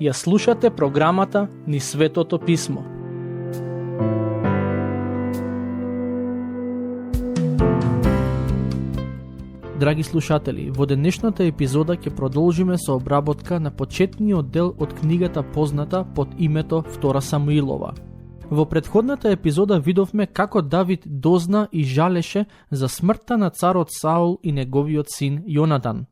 Ја слушате програмата Низ Светото Писмо. Драги слушатели, во денешната епизода ќе продолжиме со обработка на почетниот дел од книгата позната под името Втора Самуилова. Во претходната епизода видовме како Давид дозна и жалеше за смртта на царот Саул и неговиот син Јонатан.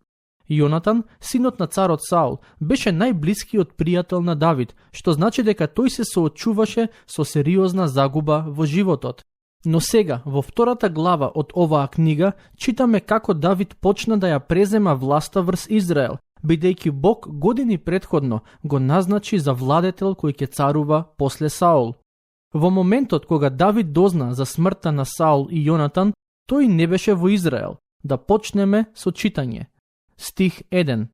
Јонатан, синот на царот Саул, беше најблискиот пријател на Давид, што значи дека тој се соочуваше со сериозна загуба во животот. Но сега, во втората глава од оваа книга, читаме како Давид почна да ја презема власта врз Израел, бидејќи Бог години претходно го назначи за владетел кој ќе царува после Саул. Во моментот кога Давид дозна за смртта на Саул и Јонатан, тој не беше во Израел. Да почнеме со читање. Стих 1.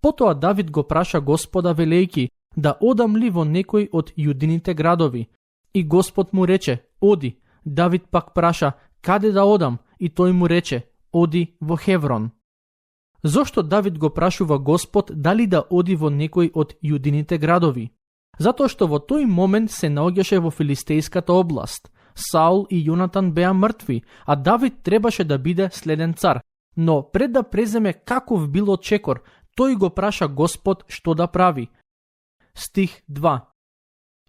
Потоа Давид го праша Господа велејки да одам ли во некој од јудините градови. И Господ му рече, оди. Давид пак праша, каде да одам? И тој му рече, оди во Хеврон. Зошто Давид го прашува Господ дали да оди во некој од јудините градови? Затоа што во тој момент се наоѓаше во филистејската област. Саул и Јонатан беа мртви, а Давид требаше да биде следен цар. Но пред да преземе каков било чекор, тој го праша Господ што да прави. Стих 2.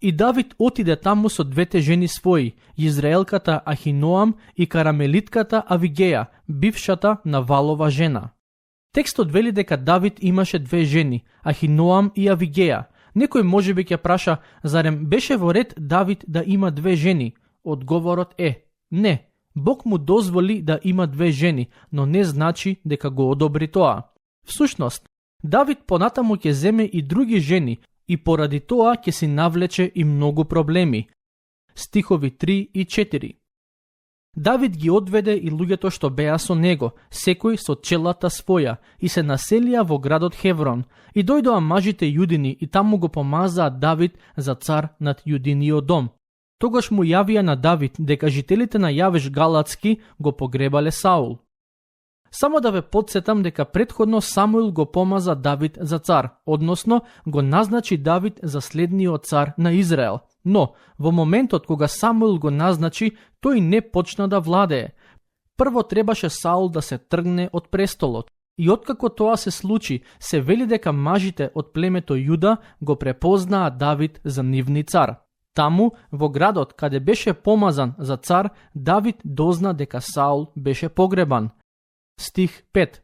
И Давид отиде таму со двете жени своји, Израелката Ахиноам и карамелитката Авигеја, бившата Навалова жена. Текстот вели дека Давид имаше две жени, Ахиноам и Авигеја. Некој можеби ќе праша, зарем беше во ред Давид да има две жени? Одговорот е, не. Бог му дозволи да има две жени, но не значи дека го одобри тоа. Всушност, Давид понатаму ќе земе и други жени и поради тоа ќе си навлече и многу проблеми. Стихови 3 и 4. Давид ги одведе и луѓето што беа со него, секој со челата своја, и се населија во градот Хеврон, и дојдоа мажите јудини и таму го помазаа Давид за цар над јудиниот дом. Тогаш му јавија на Давид дека жителите на Јавеш Галатски го погребале Саул. Само да ве подсетам дека претходно Самуил го помаза Давид за цар, односно го назначи Давид за следниот цар на Израел. Но, во моментот кога Самуил го назначи, тој не почна да владее. Прво требаше Саул да се тргне од престолот. И откако тоа се случи, се вели дека мажите од племето Јуда го препознаа Давид за нивни цар. Таму, во градот каде беше помазан за цар, Давид дозна дека Саул беше погребан. Стих 5.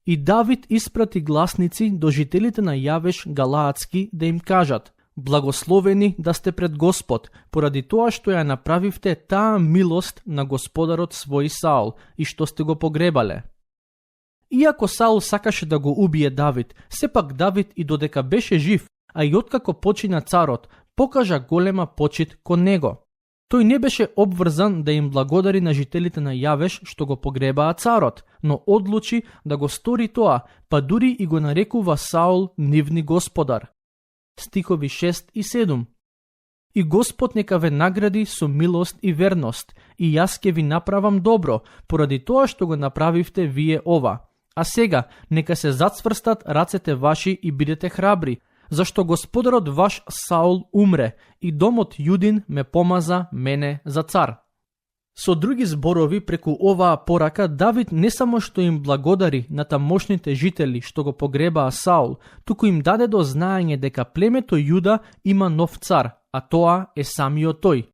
И Давид испрати гласници до жителите на Јавеш Галаатски да им кажат: благословени да сте пред Господ, поради тоа што ја направивте таа милост на господарот свој Саул и што сте го погребале. Иако Саул сакаше да го убие Давид, сепак Давид и додека беше жив, а и откако почина царот, покажа голема почит кон него. Тој не беше обврзан да им благодари на жителите на Јавеш што го погребаа царот, но одлучи да го стори тоа, па дури и го нарекува Саул нивни господар. Стихови 6 и 7. И Господ нека ве награди со милост и верност, и јас ќе ви направам добро, поради тоа што го направивте вие ова. А сега, нека се зацврстат рацете ваши и бидете храбри, зашто господарот ваш Саул умре и домот Јудин ме помаза мене за цар. Со други зборови, преку оваа порака, Давид не само што им благодари на тамошните жители што го погребаа Саул, туку им даде до знаење дека племето Јуда има нов цар, а тоа е самиот тој.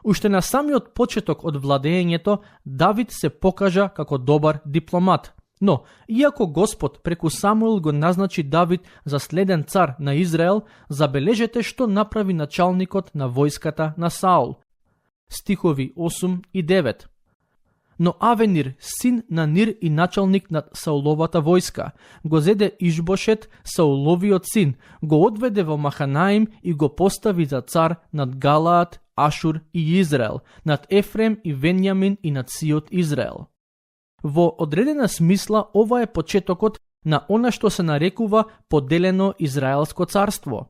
Уште на самиот почеток од владеењето, Давид се покажа како добар дипломат. Но, иако Господ преку Самуил го назначи Давид за следен цар на Израел, забележете што направи началникот на војската на Саул. Стихови 8 и 9. Но Авенир, син на Нир и началник над Сауловата војска, го зеде Ишбошет, Сауловиот син, го одведе во Маханаим и го постави за цар над Галаат, Ашур и Израел, над Ефрем и Венјамин и над сиот Израел. Во одредена смисла, ова е почетокот на она што се нарекува поделено Израелско царство.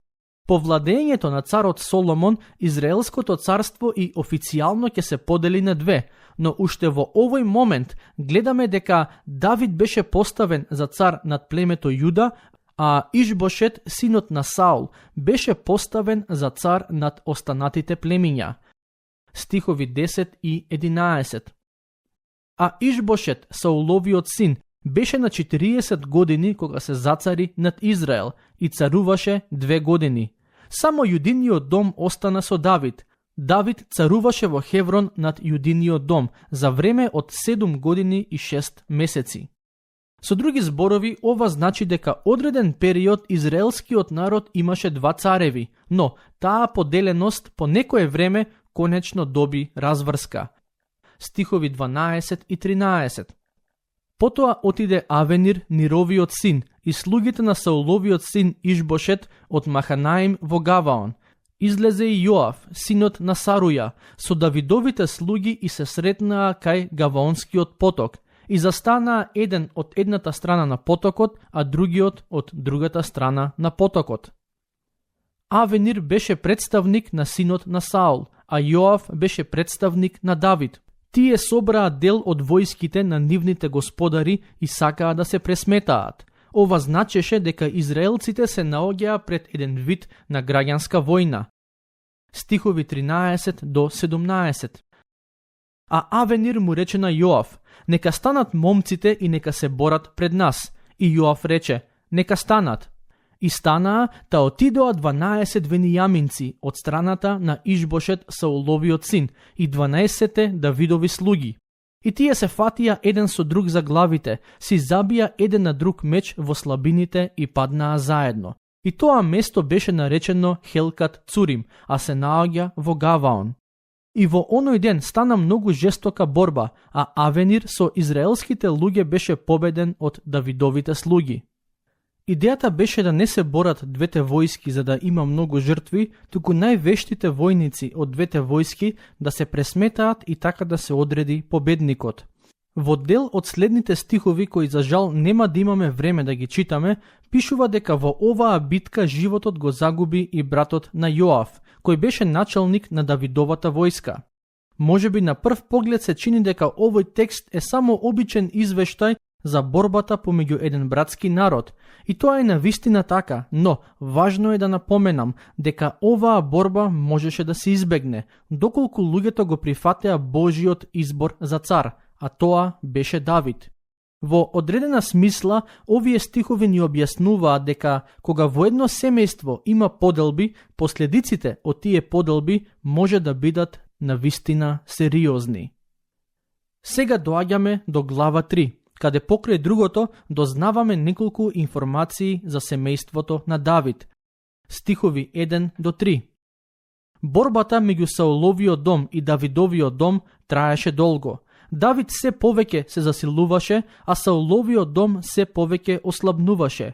По владењето на царот Соломон, Израелското царство и официјално ќе се подели на две, но уште во овој момент гледаме дека Давид беше поставен за цар над племето Јуда, а Ишбошет, синот на Саул, беше поставен за цар над останатите племиња. Стихови 10 и 11. А Ишбошет, Сауловиот син, беше на 40 години кога се зацари над Израел и царуваше 2 години. Само Јудиниот дом остана со Давид. Давид царуваше во Хеврон над Јудиниот дом за време од 7 години и 6 месеци. Со други зборови, ова значи дека одреден период израелскиот народ имаше 2 цареви, но таа поделеност по некое време конечно доби разврска. Стихови 12 и 13. Потоа отиде Авенир, Нировиот син, и слугите на Сауловиот син Ишбошет од Маханаим во Гаваон. Излезе и Јоав, синот на Саруја, со Давидовите слуги и се сретнаа кај Гаваонскиот поток, и застанаа еден од едната страна на потокот, а другиот од другата страна на потокот. Авенир беше представник на синот на Саул, а Јоав беше представник на Давид. Тие собраа дел од војските на нивните господари и сакаа да се пресметаат. Ова значеше дека израелците се наоѓаа пред еден вид на граѓанска војна. Стихови 13 до 17. А Авенир му рече на Јоав: нека станат момците и нека се борат пред нас. И Јоав рече: нека станат. И станаа, та отидоа 12 венијаминци од страната на Ишбошет Сауловиот син и 12 Давидови слуги. И тие се фатија еден со друг за главите, си забија еден на друг меч во слабините и паднаа заедно. И тоа место беше наречено Хелкат Цурим, а се наоѓа во Гаваон. И во оној ден стана многу жестока борба, а Авенир со израелските луѓе беше победен од Давидовите слуги. Идејата беше да не се борат двете војски за да има многу жртви, туку највештите војници од двете војски да се пресметаат и така да се одреди победникот. Во дел од следните стихови, кои за жал нема да имаме време да ги читаме, пишува дека во оваа битка животот го загуби и братот на Јоав, кој беше началник на Давидовата војска. Можеби на прв поглед се чини дека овој текст е само обичен извештај за борбата помеѓу еден братски народ. И тоа е навистина така, но важно е да напоменам дека оваа борба можеше да се избегне, доколку луѓето го прифатеа Божиот избор за цар, а тоа беше Давид. Во одредена смисла, овие стихови ни објаснуваат дека кога во едно семејство има поделби, последиците од тие поделби може да бидат навистина сериозни. Сега доаѓаме до глава 3, каде покрај другото дознаваме неколку информации за семејството на Давид. Стихови 1 до 3. Борбата меѓу Сауловиот дом и Давидовиот дом траеше долго. Давид се повеќе се засилуваше, а Сауловиот дом се повеќе ослабнуваше.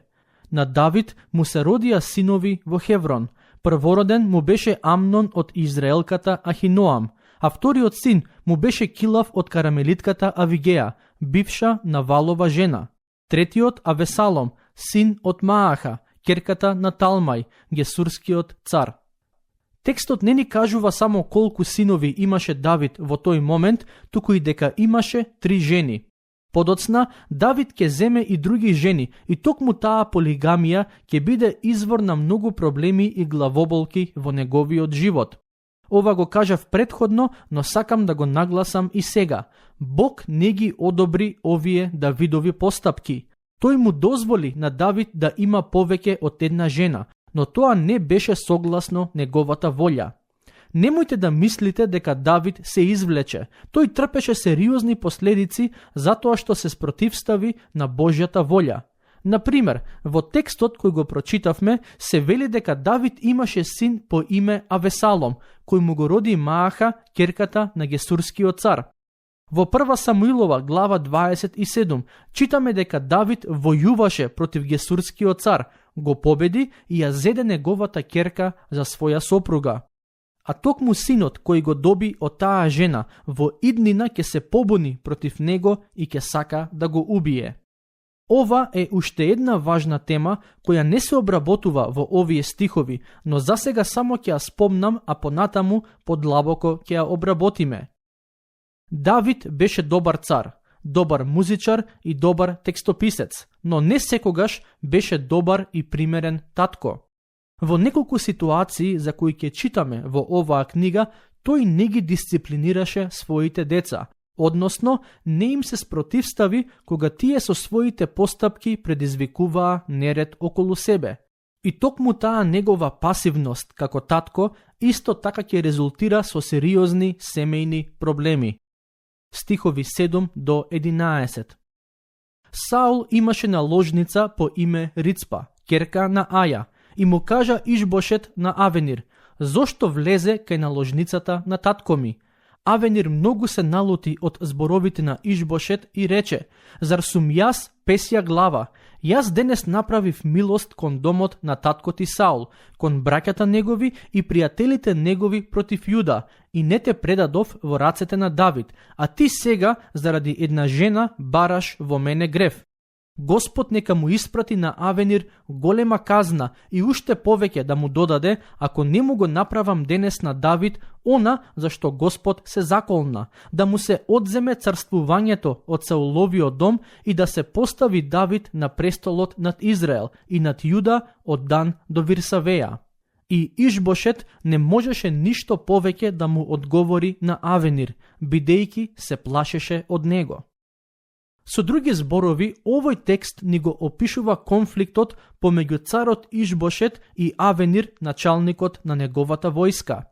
На Давид му се родија синови во Хеврон. Првороден му беше Амнон од израелката Ахиноам, а вториот син му беше Килав од карамелитката Авигеја, бивша Навалова жена. Третиот Авесалом, син од Мааха, ќерката на Талмај, гесурскиот цар. Текстот не ни кажува само колку синови имаше Давид во тој момент, туку и дека имаше 3 жени. Подоцна, Давид ќе земе и други жени и токму таа полигамија ќе биде извор на многу проблеми и главоболки во неговиот живот. Ова го кажав предходно, но сакам да го нагласам и сега. Бог не ги одобри овие Давидови постапки. Тој му дозволи на Давид да има повеќе од една жена, но тоа не беше согласно неговата волја. Немојте да мислите дека Давид се извлече. Тој трпеше сериозни последици затоа што се спротивстави на Божјата волја. Например, во текстот кој го прочитавме, се вели дека Давид имаше син по име Авесалом, кој му го роди Мааха, ќерката на гесурскиот цар. Во 1 Самуилова глава 27 читаме дека Давид војуваше против гесурскиот цар, го победи и ја зеде неговата ќерка за своја сопруга. А токму синот кој го доби од таа жена во иднина ќе се побуни против него и ќе сака да го убие. Ова е уште една важна тема која не се обработува во овие стихови, но засега само ќе ја спомнам, а понатаму подлабоко ќе ја обработиме. Давид беше добар цар, добар музичар и добар текстописец, но не секогаш беше добар и примерен татко. Во неколку ситуации за кои ќе читаме во оваа книга, тој не ги дисциплинираше своите деца, односно не им се спротивстави кога тие со своите постапки предизвикуваа неред околу себе. И токму таа негова пасивност како татко исто така ќе резултира со сериозни семејни проблеми. Стихови 7 до 11. Саул имаше наложница по име Рицпа, ќерка на Аја, и му кажа Ишбошет на Авенир: зошто влезе кај наложницата на татко ми? Авенир многу се налути од зборовите на Ишбошет и рече: зар сум јас песја глава? Јас денес направив милост кон домот на татко ти Саул, кон браќата негови и пријателите негови против Јуда, и не те предадов во рацете на Давид, а ти сега заради една жена бараш во мене грев. Господ нека му испрати на Авенир голема казна и уште повеќе да му додаде, ако не му го направам денес на Давид она за што Господ се заколна, да му се одземе царствувањето од Сауловиот дом и да се постави Давид на престолот над Израел и над Јуда од Дан до Вирсавеја. И Ишбошет не можеше ништо повеќе да му одговори на Авенир, бидејќи се плашеше од него. Со други зборови, овој текст ни го опишува конфликтот помеѓу царот Ишбошет и Авенир, началникот на неговата војска.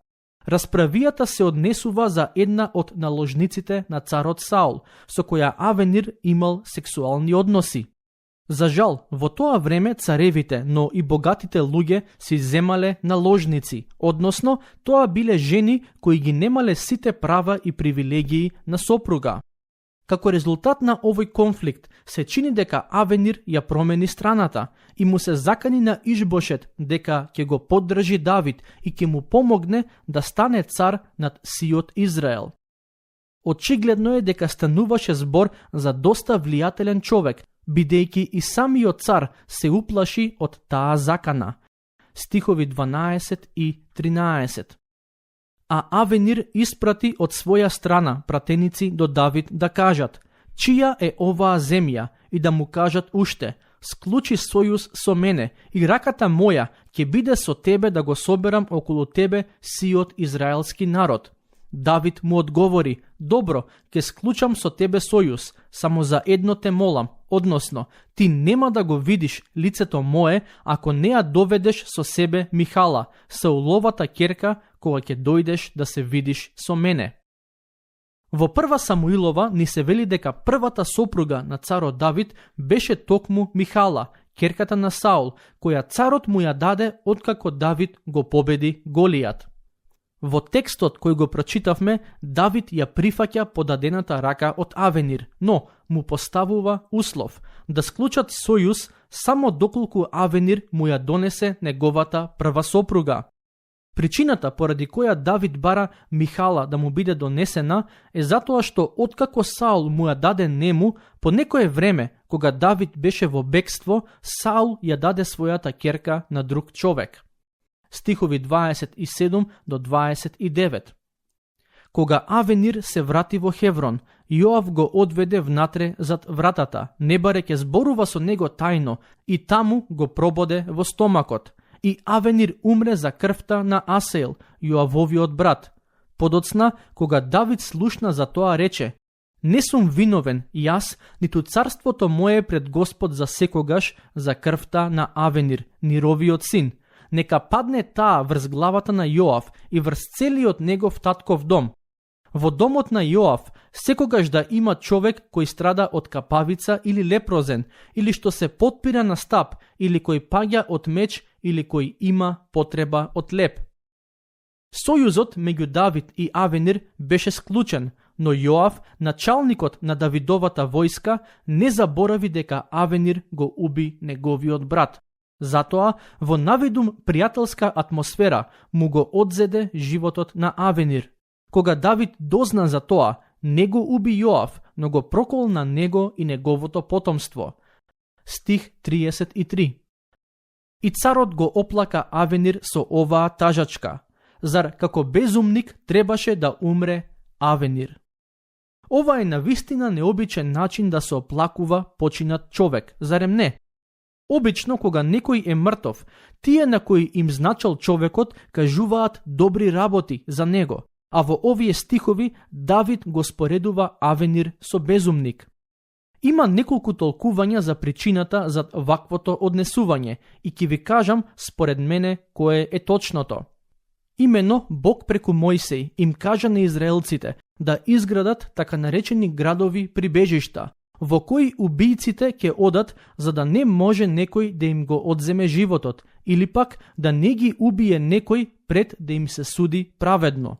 Расправијата се однесува за една од наложниците на царот Саул, со која Авенир имал сексуални односи. За жал, во тоа време царевите, но и богатите луѓе си земале наложници, односно тоа биле жени кои ги немале сите права и привилегии на сопруга. Како резултат на овој конфликт, се чини дека Авенир ја промени страната и му се закани на Ишбошет дека ќе го поддржи Давид и ќе му помогне да стане цар над сиот Израел. Очигледно е дека стануваше збор за доста влијателен човек, бидејќи и самиот цар се уплаши од таа закана. Стихови 12 и 13. А Авенир испрати од своја страна пратеници до Давид да кажат: чија е оваа земја, и да му кажат уште: склучи сојуз со мене и раката моја ќе биде со тебе да го соберам околу тебе сиот израелски народ. Давид му одговори: добро, ќе склучам со тебе сојуз, само за едно те молам, односно, ти нема да го видиш лицето мое ако не ја доведеш со себе Михала, Сауловата ќерка, кога ќе дојдеш да се видиш со мене. Во прва Самуилова ни се вели дека првата сопруга на царот Давид беше токму Михала, ќерката на Саул, која царот му ја даде откако Давид го победи Голијат. Во текстот кој го прочитавме, Давид ја прифаќа подадената рака од Авенир, но му поставува услов да склучат сојуз само доколку Авенир му ја донесе неговата прва сопруга. Причината поради која Давид бара Михала да му биде донесена е затоа што откако Саул му ја даде нему, по некое време, кога Давид беше во бегство, Саул ја даде својата ќерка на друг човек. Стихови 27 до 29. Кога Авенир се врати во Хеврон, Јоав го одведе внатре зад вратата, не бареќе зборува со него тајно, и таму го прободе во стомакот. И Авенир умре за крвта на Асаел, Јоавовиот брат. Подоцна, кога Давид слушна за тоа, рече: не сум виновен јас, ниту царството мое пред Господ за секогаш за крвта на Авенир, Нировиот син. Нека падне таа врз главата на Јоав и врз целиот негов татков дом. Во домот на Јоав секогаш да има човек кој страда од капавица или лепрозен, или што се потпира на стап, или кој паѓа од меч, или кој има потреба од леп. Сојузот меѓу Давид и Авенир беше склучен, но Јоав, началникот на Давидовата војска, не заборави дека Авенир го уби неговиот брат. Затоа, во навидум пријателска атмосфера, му го одзеде животот на Авенир. Кога Давид дозна за тоа, не го уби Јоав, но го прокол на него и неговото потомство. стих 33. И царот го оплака Авенир со оваа тажачка, зар како безумник требаше да умре Авенир. Ова е навистина необичен начин да се оплакува починат човек, зарем не? Обично кога некој е мртов, тие на кои им значал човекот кажуваат добри работи за него, а во овие стихови Давид го споредува Авенир со безумник. Има неколку толкувања за причината за ваквото однесување и ќе ви кажам според мене кое е точното. Имено Бог преку Мојсеј им кажа на израелците да изградат така наречени градови прибежишта, во кои убијците ќе одат за да не може некој да им го одземе животот или пак да не ги убие некој пред да им се суди праведно.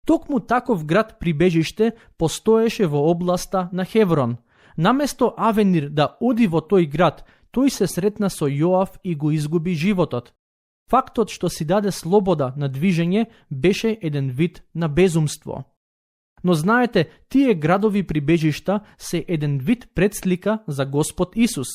Токму таков град прибежиште постоеше во областа на Хеврон. Наместо Авенир да оди во тој град, тој се сретна со Јоав и го изгуби животот. Фактот што си даде слобода на движење беше еден вид на безумство. Но знаете, тие градови прибежишта се еден вид предслика за Господ Исус.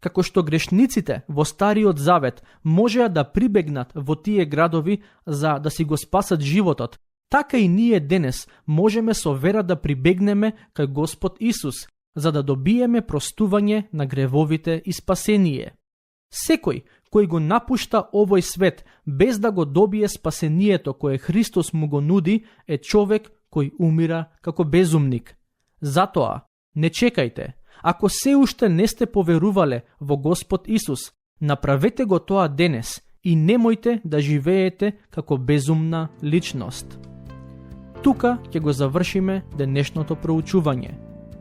Како што грешниците во Стариот Завет можеа да прибегнат во тие градови за да си го спасат животот, така и ние денес можеме со вера да прибегнеме кај Господ Исус, за да добиеме простување на гревовите и спасение. Секој кој го напушта овој свет без да го добие спасението кое Христос му го нуди е човек кој умира како безумник. Затоа, не чекајте. Ако се уште не сте поверувале во Господ Исус, направете го тоа денес и немојте да живеете како безумна личност. Тука ќе го завршиме денешното проучување.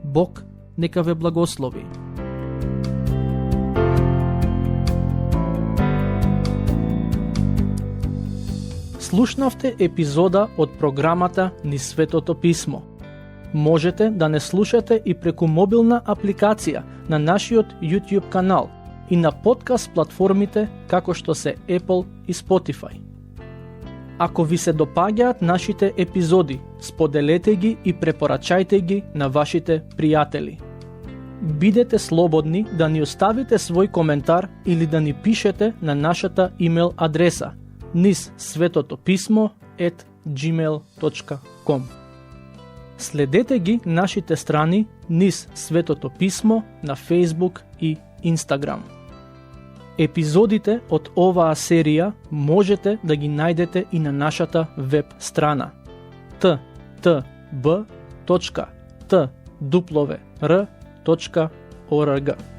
Бог нека ве благослови. Слушнавте епизода од програмата Низ Светото Писмо. Можете да не слушате и преку мобилна апликација на нашиот YouTube канал и на подкаст платформите како што се Apple и Spotify. Ако ви се допаѓаат нашите епизоди, споделете ги и препорачајте ги на вашите пријатели. Бидете слободни да ни оставите свој коментар или да ни пишете на нашата имейл адреса nizsvetopismo@gmail.com. Следете ги нашите страни Низ Светото Писмо на Facebook и Instagram. Епизодите од оваа серија можете да ги најдете и на нашата веб страна ttb.twr.org.